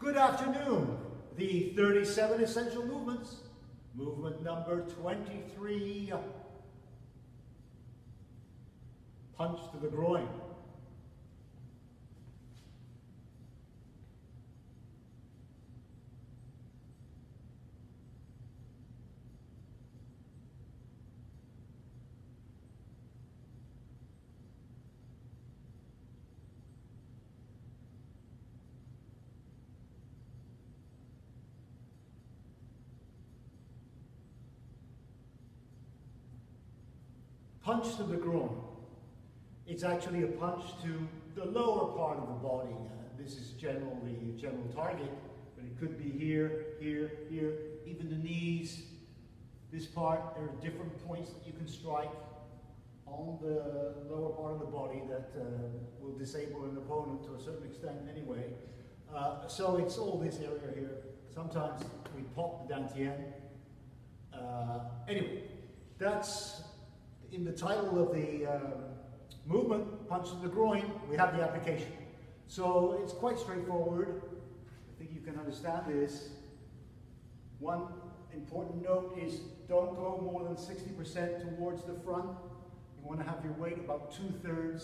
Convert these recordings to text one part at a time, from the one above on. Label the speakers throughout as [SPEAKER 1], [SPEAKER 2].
[SPEAKER 1] Good afternoon. The 37 essential movements. Movement number 23. Punch to the groin. Punch to the groin. It's actually a punch to the lower part of the body. This is generally the general target, but it could be here, here, here, even the knees. This part, there are different points that you can strike on the lower part of the body that will disable an opponent to a certain extent anyway. So it's all this area here. Sometimes we pop the dantian. Anyway, that's in the title of the movement, punch to the groin. We have the application. So it's quite straightforward. I think you can understand this. One important note is don't go more than 60% towards the front. You want to have your weight about 2/3.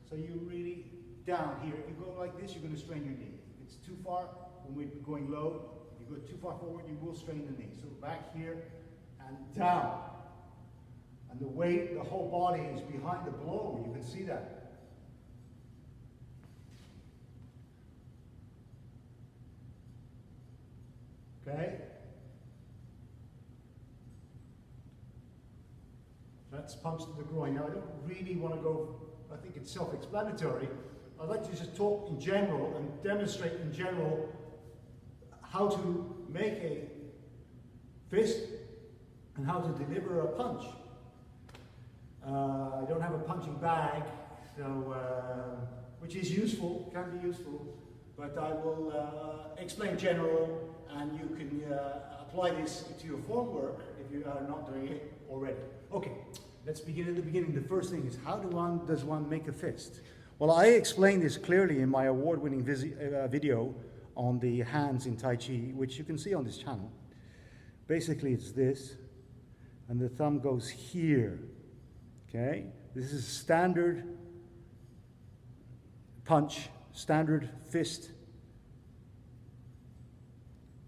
[SPEAKER 1] So you really down here. If you go like this, you're going to strain your knee. If it's too far, when we're going low, if you go too far forward, you will strain the knee. So back here and down. And the weight, the whole body is behind the blow. You can see that. Okay? That's punch to the groin. Now, I don't really want to go, I think it's self-explanatory. I'd like to just talk in general and demonstrate in general how to make a fist and how to deliver a punch. I don't have a punching bag, so, which is useful, can be useful, but I will explain general, and you can apply this to your form work if you are not doing it already. Okay, let's begin at the beginning. The first thing is, how does one make a fist? Well, I explained this clearly in my award-winning video on the hands in Tai Chi, which you can see on this channel. Basically, it's this, and the thumb goes here. Okay, this is standard punch, standard fist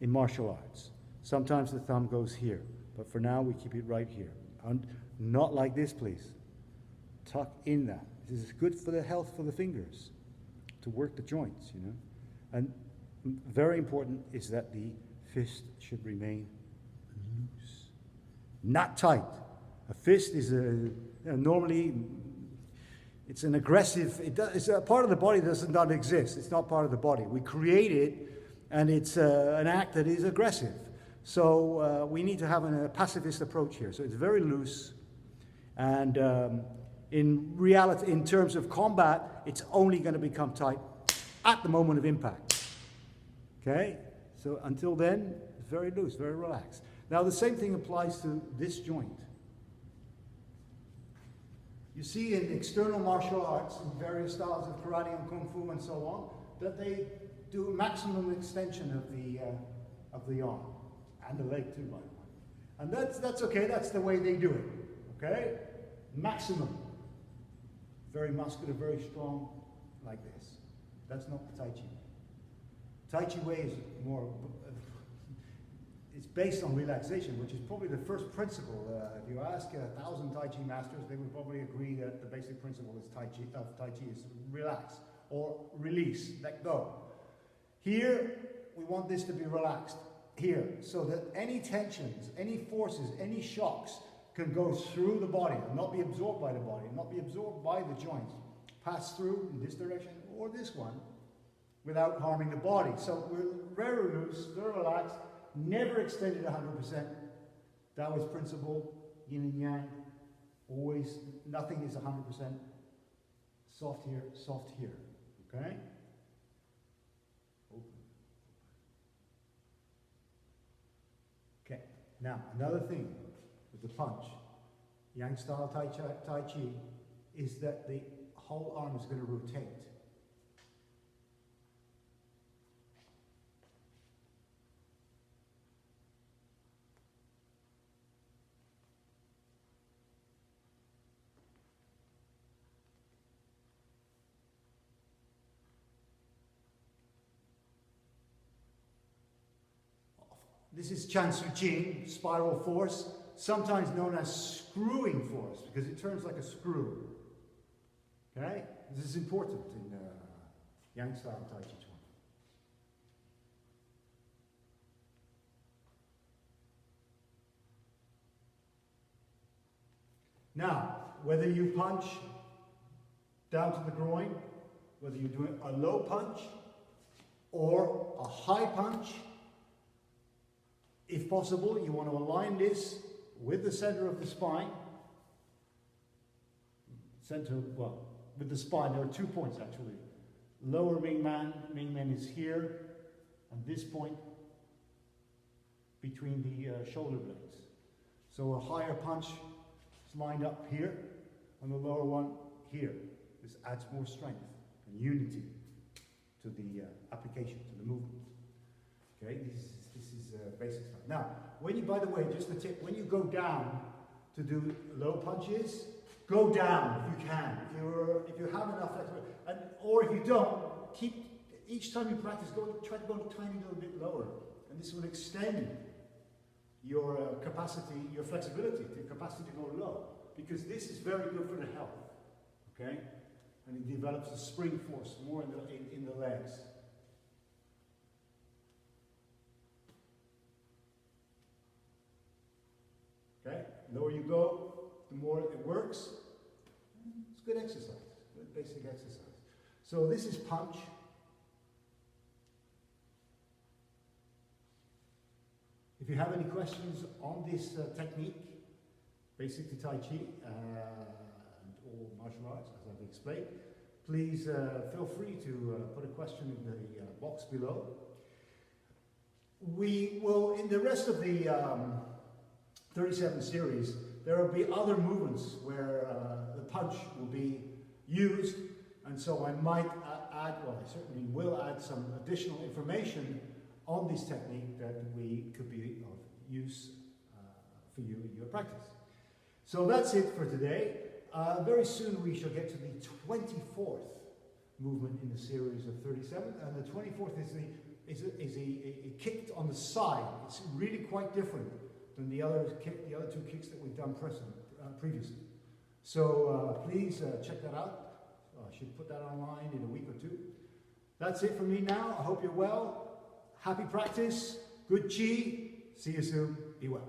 [SPEAKER 1] in martial arts. Sometimes the thumb goes here, but for now we keep it right here. And not like this, please. Tuck in that. This is good for the health for the fingers, to work the joints, you know. And very important is that the fist should remain loose, not tight. A fist is normally, it's an aggressive, it's a part of the body that does not exist. It's not part of the body. We create it, and it's an act that is aggressive. So we need to have a pacifist approach here. So it's very loose, and in reality, in terms of combat, it's only going to become tight at the moment of impact. Okay? So until then, it's very loose, very relaxed. Now the same thing applies to this joint. You see in external martial arts, in various styles of karate and kung fu and so on, that they do a maximum extension of the arm, and the leg too, by the way. And that's okay, that's the way they do it, okay? Maximum. Very muscular, very strong, like this. That's not the Tai Chi way. Tai Chi way is more, it's based on relaxation, which is probably the first principle. If you ask 1,000 Tai Chi masters, they would probably agree that the basic principle is Tai Chi is relax or release, let go. Here, we want this to be relaxed here, so that any tensions, any forces, any shocks can go through the body and not be absorbed by the body, not be absorbed by the joints, pass through in this direction or this one without harming the body. So we're very loose, very relaxed, never extended 100%. Taoist principle, yin and yang, always, nothing is 100%. Soft here, okay? Open. Okay, now another thing with the punch, Yang style Tai Chi, is that the whole arm is going to rotate. This is Jing, spiral force, sometimes known as screwing force, because it turns like a screw. Okay? This is important in Yang style Tai Chi Chuan. Now, whether you punch down to the groin, whether you're doing a low punch or a high punch, if possible, you want to align this with the center of the spine. With the spine, there are 2 points actually. Lower Ming Men is here, and this point between the shoulder blades. So a higher punch is lined up here, and the lower one here. This adds more strength and unity to the application, to the movement. Okay, this is basic stuff. Now, by the way, just a tip, when you go down to do low punches, go down if you can. If you have enough flexibility, or if you don't, each time you practice, try to go a tiny little bit lower, and this will extend your capacity, your flexibility, the capacity to go low, because this is very good for the health. Okay, and it develops a spring force more in the legs. Okay, the lower you go, the more it works. It's good exercise, good basic exercise. So this is punch. If you have any questions on this technique, basically Tai Chi and all martial arts, as I've explained, please feel free to put a question in the box below. We will, in the rest of the 37 series, there will be other movements where the punch will be used, and so I might add, well, I certainly will add some additional information on this technique that could be of use for you in your practice. So that's it for today. Very soon we shall get to the 24th movement in the series of 37, and the 24th is a kick on the side. It's really quite different than the other two kicks that we've done previously. So please check that out. I should put that online in a week or two. That's it for me now. I hope you're well. Happy practice. Good chi. See you soon. Be well.